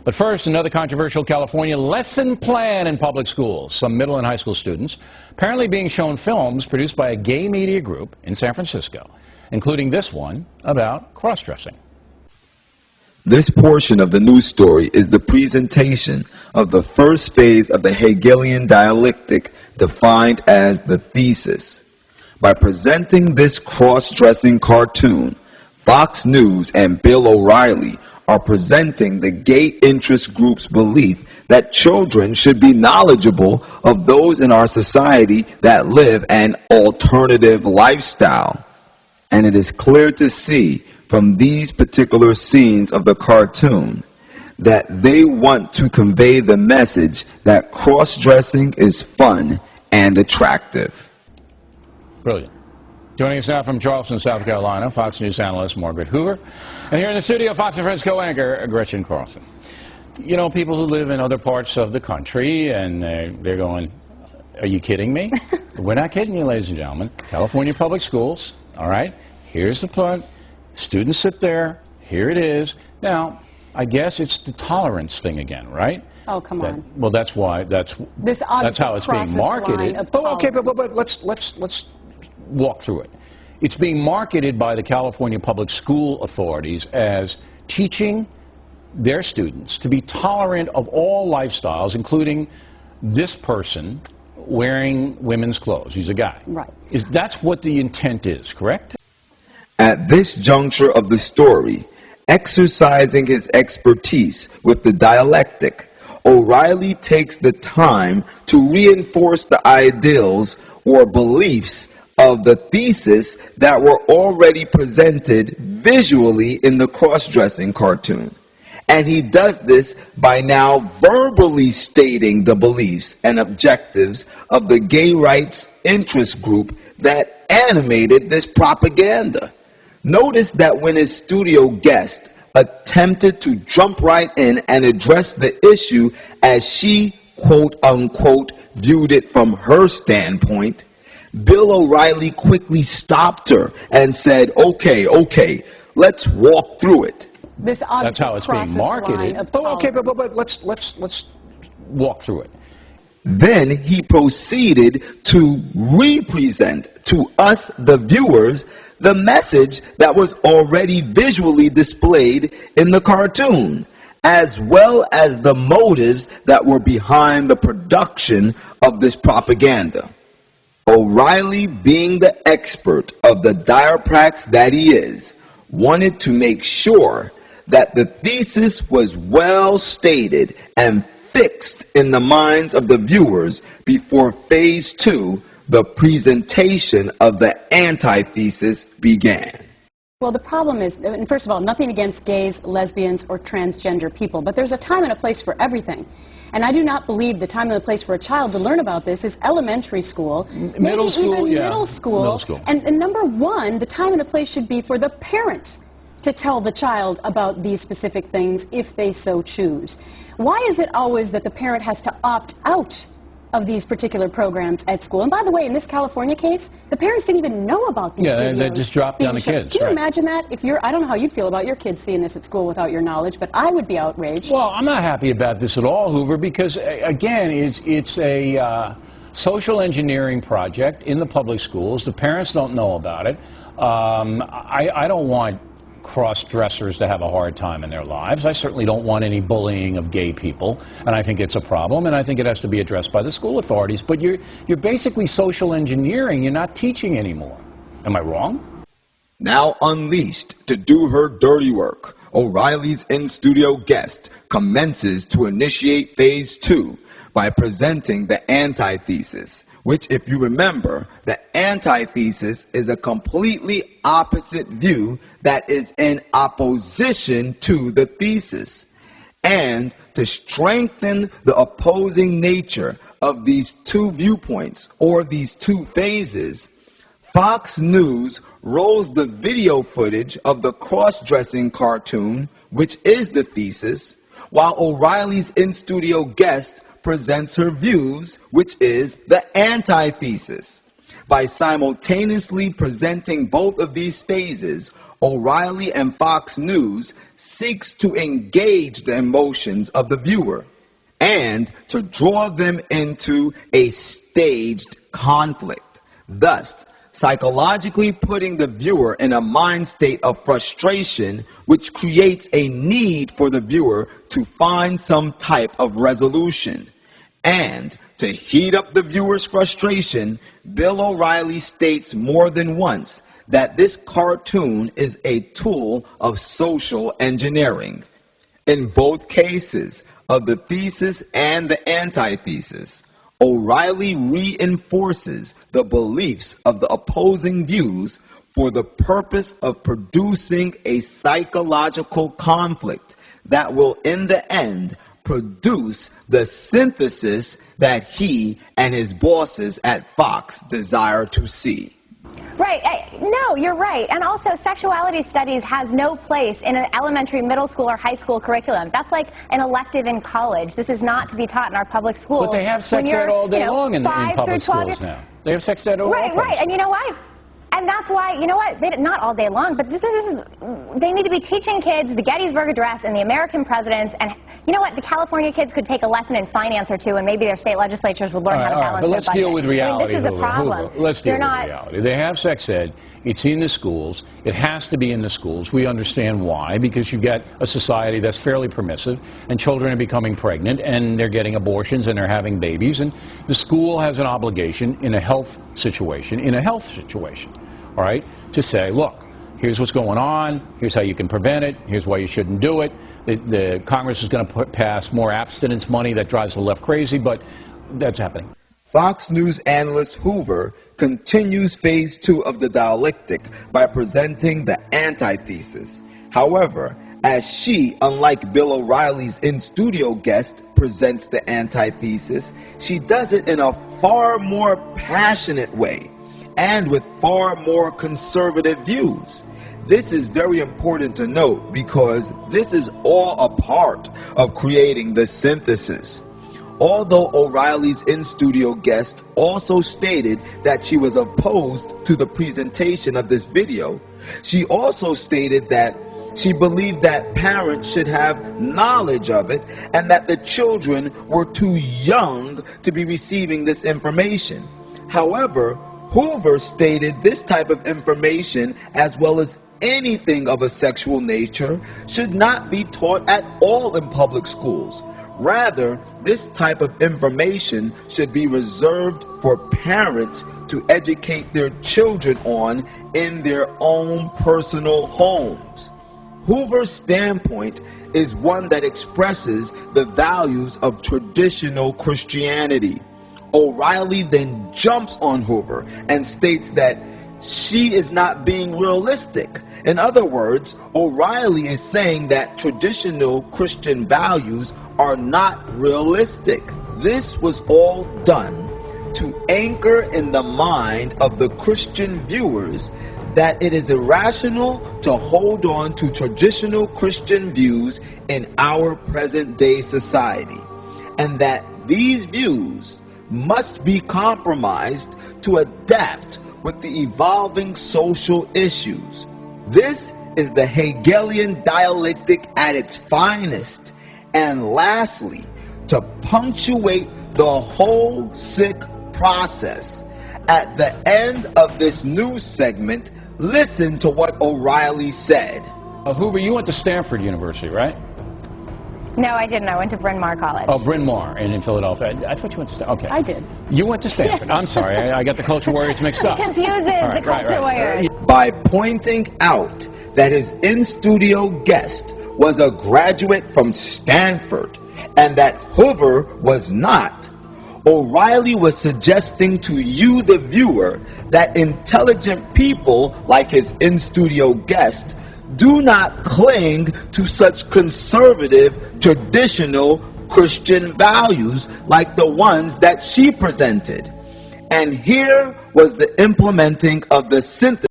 But first, another controversial California lesson plan in public schools. Some middle and high school students apparently being shown films produced by a gay media group in San Francisco, including this one about cross-dressing. This portion of the news story is the presentation of the first phase of the Hegelian dialectic, defined as the thesis. By presenting this cross-dressing cartoon, Fox News and Bill O'Reilly are presenting the gay interest group's belief that children should be knowledgeable of those in our society that live an alternative lifestyle. And it is clear to see from these particular scenes of the cartoon that they want to convey the message that cross-dressing is fun and attractive. Brilliant. Joining us now from Charleston, South Carolina, Fox News analyst Margaret Hoover. And here in the studio, Fox and Friends co-anchor Gretchen Carlson. You know, people who live in other parts of the country, and they're going, are you kidding me? We're not kidding you, ladies and gentlemen. California public schools, all right? Here's the plug. Students sit there. Here it is. Now, I guess it's the tolerance thing again, right? Oh, come on. Well, that's why. That's how it's being marketed. Okay, but let's walk through it. It's being marketed by the California public school authorities as teaching their students to be tolerant of all lifestyles, including this person wearing women's clothes. He's a guy. Right. That's what the intent is, correct? At this juncture of the story, exercising his expertise with the dialectic, O'Reilly takes the time to reinforce the ideals or beliefs of the thesis that were already presented visually in the cross-dressing cartoon. And he does this by now verbally stating the beliefs and objectives of the gay rights interest group that animated this propaganda. Notice that when his studio guest attempted to jump right in and address the issue as she, quote unquote, viewed it from her standpoint, Bill O'Reilly quickly stopped her and said, okay, let's walk through it. That's how it's being marketed. Okay, but let's walk through it. Then he proceeded to represent to us, the viewers, the message that was already visually displayed in the cartoon, as well as the motives that were behind the production of this propaganda. O'Reilly, being the expert of the diapracts that he is, wanted to make sure that the thesis was well stated and fixed in the minds of the viewers before phase 2, the presentation of the antithesis, began. Well, the problem is, and first of all, nothing against gays, lesbians, or transgender people, but there's a time and a place for everything. And I do not believe the time and the place for a child to learn about this is elementary school, middle school, middle school. And number one, the time and the place should be for the parent to tell the child about these specific things if they so choose. Why is it always that the parent has to opt out of these particular programs at school? And by the way, in this California case, the parents didn't even know about these videos. Yeah, they just dropped down the kids. Can you imagine that? If I don't know how you'd feel about your kids seeing this at school without your knowledge, but I would be outraged. Well, I'm not happy about this at all, Hoover, because, again, it's a social engineering project in the public schools. The parents don't know about it. I don't want cross-dressers to have a hard time in their lives. I certainly don't want any bullying of gay people, and I think it's a problem, and I think it has to be addressed by the school authorities. But you're basically social engineering. You're not teaching anymore. Am I wrong? Now unleashed to do her dirty work, O'Reilly's in-studio guest commences to initiate phase 2 by presenting the antithesis, which, if you remember, the antithesis is a completely opposite view that is in opposition to the thesis. And to strengthen the opposing nature of these two viewpoints, or these two phases, Fox News rolls the video footage of the cross-dressing cartoon, which is the thesis, while O'Reilly's in-studio guest presents her views, which is the antithesis. By simultaneously presenting both of these phases, O'Reilly and Fox News seeks to engage the emotions of the viewer and to draw them into a staged conflict, thus psychologically putting the viewer in a mind state of frustration, which creates a need for the viewer to find some type of resolution. And to heat up the viewer's frustration, Bill O'Reilly states more than once that this cartoon is a tool of social engineering. In both cases, of the thesis and the antithesis, O'Reilly reinforces the beliefs of the opposing views for the purpose of producing a psychological conflict that will, in the end, produce the synthesis that he and his bosses at Fox desire to see. Right. No, you're right. And also, sexuality studies has no place in an elementary, middle school, or high school curriculum. That's like an elective in college. This is not to be taught in our public schools. But they have sex ed all day long in public schools now. They have sex ed all day long. Right. And you know why? And that's why, you know what, not all day long, but they need to be teaching kids the Gettysburg Address and the American presidents, and you know what, the California kids could take a lesson in finance or two, and maybe their state legislatures would learn how to balance their budget. But let's deal with reality. I mean, this is the problem. Let's deal with reality. They have sex ed. It's in the schools. It has to be in the schools. We understand why, because you get a society that's fairly permissive, and children are becoming pregnant, and they're getting abortions, and they're having babies, and the school has an obligation in a health situation, all right, to say, look, here's what's going on, here's how you can prevent it, here's why you shouldn't do it. The Congress is going to pass more abstinence money that drives the left crazy, but that's happening. Fox News analyst Hoover continues phase 2 of the dialectic by presenting the antithesis. However, as she, unlike Bill O'Reilly's in-studio guest, presents the antithesis, she does it in a far more passionate way and with far more conservative views. This is very important to note because this is all a part of creating the synthesis. Although O'Reilly's in-studio guest also stated that she was opposed to the presentation of this video, she also stated that she believed that parents should have knowledge of it and that the children were too young to be receiving this information. However, Hoover stated this type of information, as well as anything of a sexual nature, should not be taught at all in public schools. Rather, this type of information should be reserved for parents to educate their children on in their own personal homes. Hoover's standpoint is one that expresses the values of traditional Christianity. O'Reilly then jumps on Hoover and states that she is not being realistic. In other words, O'Reilly is saying that traditional Christian values are not realistic. This was all done to anchor in the mind of the Christian viewers that it is irrational to hold on to traditional Christian views in our present-day society, and that these views must be compromised to adapt with the evolving social issues. This is the Hegelian dialectic at its finest. And lastly, to punctuate the whole sick process, at the end of this news segment, listen to what O'Reilly said. Hoover, you went to Stanford University, right? No, I didn't. I went to Bryn Mawr College. Oh, Bryn Mawr in Philadelphia. I thought you went to Stanford. Okay. I did. You went to Stanford. I'm sorry. I got the culture warriors mixed up. Confuses the culture warriors. By pointing out that his in-studio guest was a graduate from Stanford and that Hoover was not, O'Reilly was suggesting to you, the viewer, that intelligent people like his in-studio guest do not cling to such conservative, traditional Christian values like the ones that she presented. And here was the implementing of the synthesis